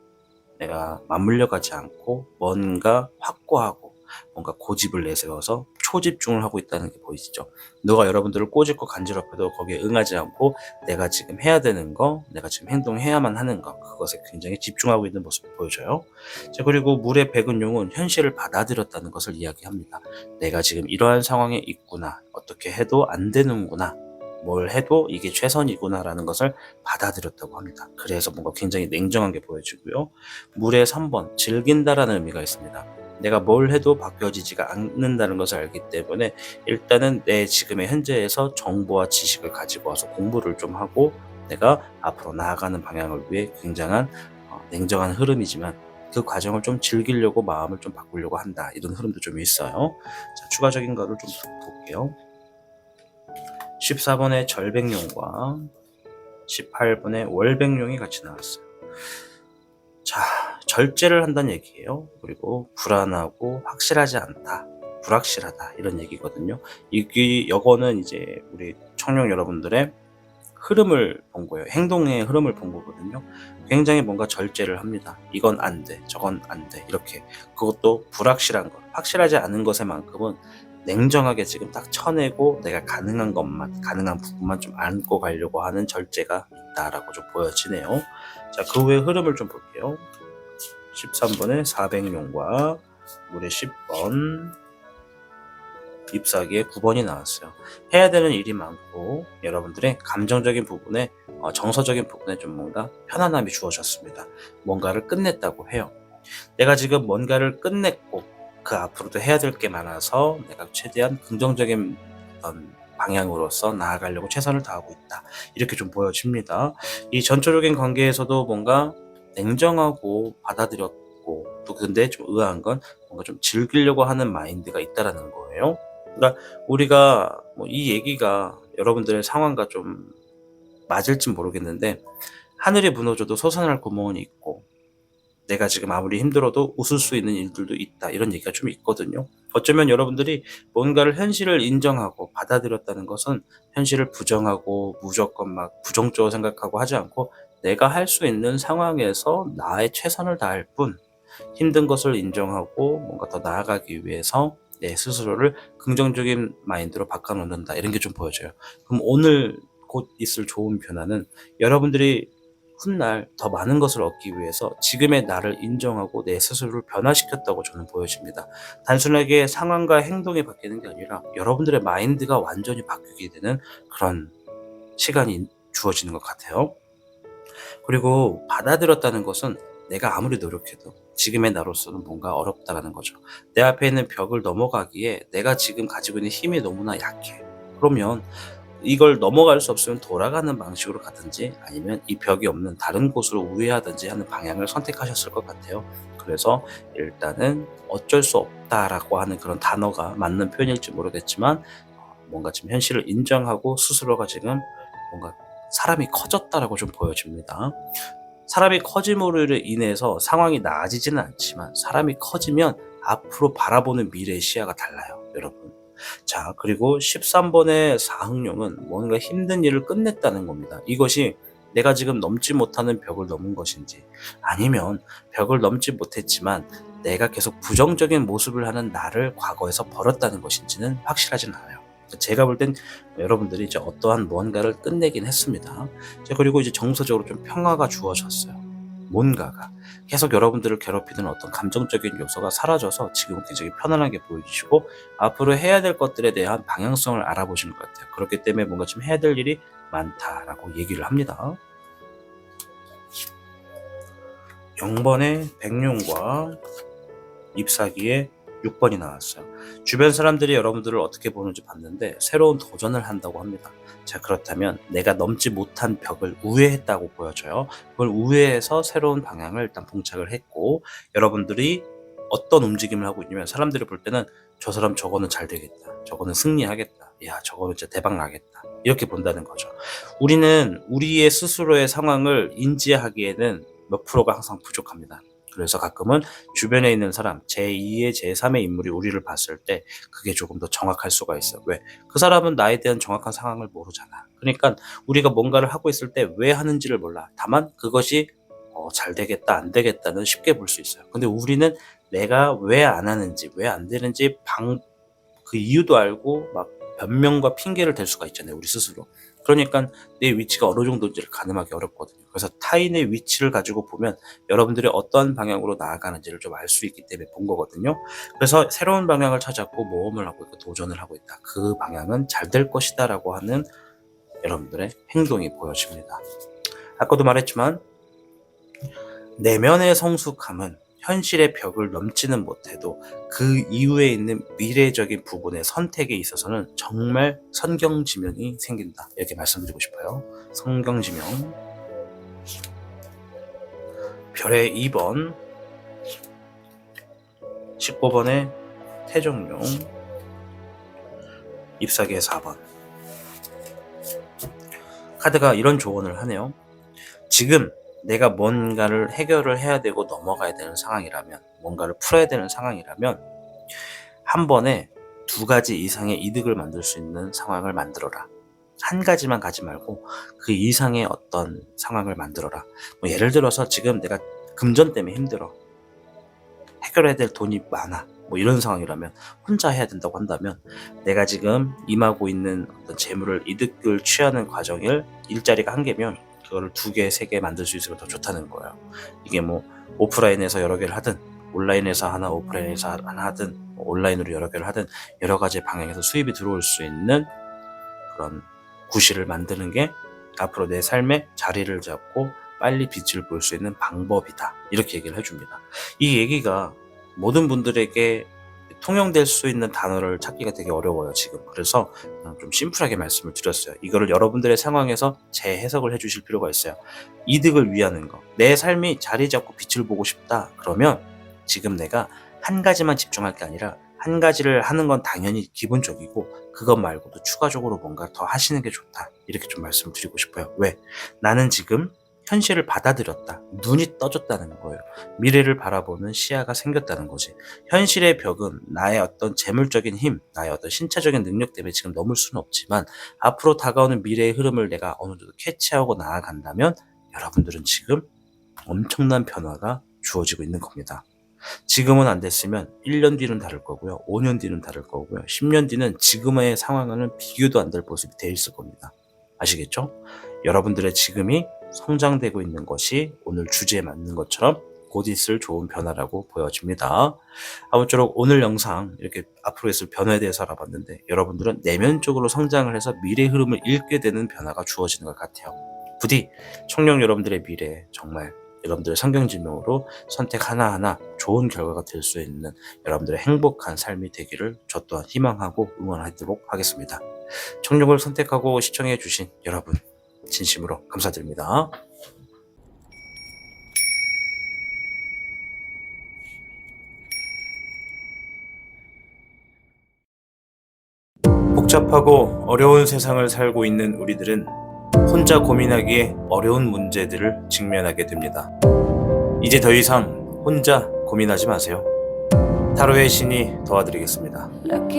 내가 맞물려 가지 않고 뭔가 확고하고 뭔가 고집을 내세워서 초집중을 하고 있다는 게 보이시죠? 너가 여러분들을 꼬집고 간지럽혀도 거기에 응하지 않고 내가 지금 해야 되는 거, 내가 지금 행동해야만 하는 거, 그것에 굉장히 집중하고 있는 모습을 보여줘요. 자, 그리고 물의 백은용은 현실을 받아들였다는 것을 이야기합니다. 내가 지금 이러한 상황에 있구나, 어떻게 해도 안 되는구나, 뭘 해도 이게 최선이구나 라는 것을 받아들였다고 합니다. 그래서 뭔가 굉장히 냉정한 게 보여지고요. 물의 3번, 즐긴다라는 의미가 있습니다. 내가 뭘 해도 바뀌어지지가 않는다는 것을 알기 때문에 일단은 내 지금의 현재에서 정보와 지식을 가지고 와서 공부를 좀 하고 내가 앞으로 나아가는 방향을 위해 굉장한 냉정한 흐름이지만 그 과정을 좀 즐기려고 마음을 좀 바꾸려고 한다, 이런 흐름도 좀 있어요. 자, 추가적인 거를 좀 볼게요. 14번의 절백룡과 18번의 월백룡이 같이 나왔어요. 자, 절제를 한다는 얘기예요. 그리고 불안하고 확실하지 않다, 불확실하다 이런 얘기거든요. 이거는 이제 우리 청룡 여러분들의 흐름을 본 거예요. 행동의 흐름을 본 거거든요. 굉장히 뭔가 절제를 합니다. 이건 안 돼, 저건 안 돼, 이렇게. 그것도 불확실한 것, 확실하지 않은 것에만큼은 냉정하게 지금 딱 쳐내고 내가 가능한 것만, 가능한 부분만 좀 안고 가려고 하는 절제가 있다라고 좀 보여지네요. 자, 그 후에 흐름을 좀 볼게요. 13번의 400용과 물의 10번, 잎사귀에 9번이 나왔어요. 해야 되는 일이 많고 여러분들의 감정적인 부분에, 정서적인 부분에 좀 뭔가 편안함이 주어졌습니다. 뭔가를 끝냈다고 해요. 내가 지금 뭔가를 끝냈고 그 앞으로도 해야 될 게 많아서 내가 최대한 긍정적인 어떤 방향으로서 나아가려고 최선을 다하고 있다, 이렇게 좀 보여집니다. 이 전초적인 관계에서도 뭔가 냉정하고 받아들였고, 또 근데 좀 의아한 건 뭔가 좀 즐기려고 하는 마인드가 있다라는 거예요. 그러니까 우리가 이 얘기가 여러분들의 상황과 좀 맞을진 모르겠는데, 하늘이 무너져도 솟아날 구멍은 있고 내가 지금 아무리 힘들어도 웃을 수 있는 일들도 있다, 이런 얘기가 좀 있거든요. 어쩌면 여러분들이 뭔가를 현실을 인정하고 받아들였다는 것은 현실을 부정하고 무조건 막 부정적으로 생각하고 하지 않고 내가 할 수 있는 상황에서 나의 최선을 다할 뿐, 힘든 것을 인정하고 뭔가 더 나아가기 위해서 내 스스로를 긍정적인 마인드로 바꿔놓는다, 이런 게 좀 보여져요. 그럼 오늘 곧 있을 좋은 변화는 여러분들이 훗날 더 많은 것을 얻기 위해서 지금의 나를 인정하고 내 스스로를 변화시켰다고 저는 보여집니다. 단순하게 상황과 행동이 바뀌는 게 아니라 여러분들의 마인드가 완전히 바뀌게 되는 그런 시간이 주어지는 것 같아요. 그리고 받아들였다는 것은 내가 아무리 노력해도 지금의 나로서는 뭔가 어렵다라는 거죠. 내 앞에 있는 벽을 넘어가기에 내가 지금 가지고 있는 힘이 너무나 약해. 그러면 이걸 넘어갈 수 없으면 돌아가는 방식으로 가든지 아니면 이 벽이 없는 다른 곳으로 우회하든지 하는 방향을 선택하셨을 것 같아요. 그래서 일단은 어쩔 수 없다라고 하는 그런 단어가 맞는 표현일지 모르겠지만, 뭔가 지금 현실을 인정하고 스스로가 지금 뭔가 사람이 커졌다라고 좀 보여집니다. 사람이 커짐으로 인해서 상황이 나아지지는 않지만 사람이 커지면 앞으로 바라보는 미래의 시야가 달라요, 여러분. 자, 그리고 13번의 사흥룡은 뭔가 힘든 일을 끝냈다는 겁니다. 이것이 내가 지금 넘지 못하는 벽을 넘은 것인지, 아니면 벽을 넘지 못했지만 내가 계속 부정적인 모습을 하는 나를 과거에서 버렸다는 것인지는 확실하진 않아요. 제가 볼 땐 여러분들이 이제 어떠한 무언가를 끝내긴 했습니다. 그리고 이제 정서적으로 좀 평화가 주어졌어요. 뭔가가 계속 여러분들을 괴롭히는 어떤 감정적인 요소가 사라져서 지금 굉장히 편안하게 보이시고 앞으로 해야 될 것들에 대한 방향성을 알아보시는 것 같아요. 그렇기 때문에 뭔가 좀 해야 될 일이 많다라고 얘기를 합니다. 0번의 백룡과 잎사귀에 6번이 나왔어요. 주변 사람들이 여러분들을 어떻게 보는지 봤는데 새로운 도전을 한다고 합니다. 자, 그렇다면 내가 넘지 못한 벽을 우회했다고 보여져요. 그걸 우회해서 새로운 방향을 일단 봉착을 했고, 여러분들이 어떤 움직임을 하고 있냐면 사람들이 볼 때는 저 사람 저거는 잘 되겠다, 저거는 승리하겠다, 야 저거는 진짜 대박 나겠다, 이렇게 본다는 거죠. 우리는 우리의 스스로의 상황을 인지하기에는 몇 프로가 항상 부족합니다. 그래서 가끔은 주변에 있는 사람, 제2의 제3의 인물이 우리를 봤을 때 그게 조금 더 정확할 수가 있어. 왜? 그 사람은 나에 대한 정확한 상황을 모르잖아. 그러니까 우리가 뭔가를 하고 있을 때 왜 하는지를 몰라. 다만 그것이 잘 되겠다 안 되겠다는 쉽게 볼 수 있어요. 근데 우리는 내가 왜 안 하는지, 왜 안 되는지 그 이유도 알고 막 변명과 핑계를 댈 수가 있잖아요, 우리 스스로. 그러니까 내 위치가 어느 정도인지를 가늠하기 어렵거든요. 그래서 타인의 위치를 가지고 보면 여러분들이 어떤 방향으로 나아가는지를 좀 알 수 있기 때문에 본 거거든요. 그래서 새로운 방향을 찾았고 모험을 하고 있고 도전을 하고 있다. 그 방향은 잘 될 것이다 라고 하는 여러분들의 행동이 보여집니다. 아까도 말했지만 내면의 성숙함은 현실의 벽을 넘지는 못해도 그 이후에 있는 미래적인 부분의 선택에 있어서는 정말 선경지명이 생긴다, 이렇게 말씀드리고 싶어요. 선경지명. 별의 2번, 19번의 태종룡, 잎사귀의 4번. 카드가 이런 조언을 하네요. 지금 내가 뭔가를 해결을 해야 되고 넘어가야 되는 상황이라면, 뭔가를 풀어야 되는 상황이라면 한 번에 2가지 이상의 이득을 만들 수 있는 상황을 만들어라. 한 가지만 가지 말고 그 이상의 어떤 상황을 만들어라. 뭐 예를 들어서 지금 내가 금전 때문에 힘들어. 해결해야 될 돈이 많아. 뭐 이런 상황이라면, 혼자 해야 된다고 한다면 내가 지금 임하고 있는 어떤 재물을 이득을 취하는 과정을, 일자리가 1개면 그거를 2개, 3개 만들 수 있으면 더 좋다는 거예요. 이게 뭐 오프라인에서 여러 개를 하든, 온라인에서 하나, 오프라인에서 하나 하든, 온라인으로 여러 개를 하든, 여러 가지 방향에서 수입이 들어올 수 있는 그런 구실을 만드는 게 앞으로 내 삶에 자리를 잡고 빨리 빛을 볼 수 있는 방법이다. 이렇게 얘기를 해줍니다. 이 얘기가 모든 분들에게 통용될 수 있는 단어를 찾기가 되게 어려워요, 지금. 그래서 그냥 좀 심플하게 말씀을 드렸어요. 이거를 여러분들의 상황에서 재해석을 해주실 필요가 있어요. 이득을 위하는 거. 내 삶이 자리 잡고 빛을 보고 싶다. 그러면 지금 내가 한 가지만 집중할 게 아니라, 한 가지를 하는 건 당연히 기본적이고 그것 말고도 추가적으로 뭔가 더 하시는 게 좋다. 이렇게 좀 말씀을 드리고 싶어요. 왜? 나는 지금 현실을 받아들였다. 눈이 떠졌다는 거예요. 미래를 바라보는 시야가 생겼다는 거지. 현실의 벽은 나의 어떤 재물적인 힘, 나의 어떤 신체적인 능력 때문에 지금 넘을 수는 없지만, 앞으로 다가오는 미래의 흐름을 내가 어느 정도 캐치하고 나아간다면 여러분들은 지금 엄청난 변화가 주어지고 있는 겁니다. 지금은 안 됐으면 1년 뒤는 다를 거고요. 5년 뒤는 다를 거고요. 10년 뒤는 지금의 상황과는 비교도 안 될 모습이 돼 있을 겁니다. 아시겠죠? 여러분들의 지금이 성장되고 있는 것이 오늘 주제에 맞는 것처럼 곧 있을 좋은 변화라고 보여집니다. 아무쪼록 오늘 영상 이렇게 앞으로 있을 변화에 대해서 알아봤는데, 여러분들은 내면적으로 성장을 해서 미래 흐름을 읽게 되는 변화가 주어지는 것 같아요. 부디 청룡 여러분들의 미래에 정말 여러분들의 성경지명으로 선택 하나하나 좋은 결과가 될 수 있는 여러분들의 행복한 삶이 되기를 저 또한 희망하고 응원하도록 하겠습니다. 청룡을 선택하고 시청해 주신 여러분, 진심으로 감사드립니다. 복잡하고 어려운 세상을 살고 있는 우리들은 혼자 고민하기에 어려운 문제들을 직면하게 됩니다. 이제 더 이상 혼자 고민하지 마세요. 타로의 신이 도와드리겠습니다.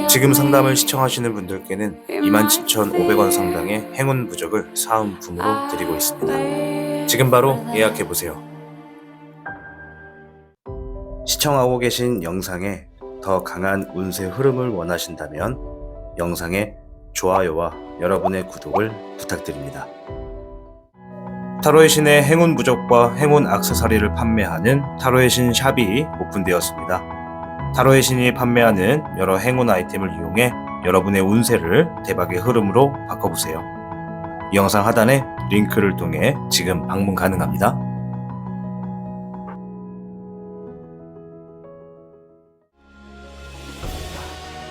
지금 상담을 시청하시는 분들께는 27,500원 상당의 행운 부적을 사은품으로 드리고 있습니다. 지금 바로 예약해보세요. 시청하고 계신 영상에 더 강한 운세 흐름을 원하신다면 영상에 좋아요와 여러분의 구독을 부탁드립니다. 타로의 신의 행운 부적과 행운 액세서리를 판매하는 타로의 신 샵이 오픈되었습니다. 타로의 신이 판매하는 여러 행운 아이템을 이용해 여러분의 운세를 대박의 흐름으로 바꿔보세요. 이 영상 하단에 링크를 통해 지금 방문 가능합니다.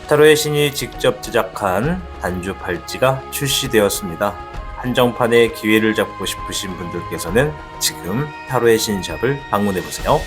타로의 신이 직접 제작한 단주 팔찌가 출시되었습니다. 한정판의 기회를 잡고 싶으신 분들께서는 지금 타로의 신 샵을 방문해보세요.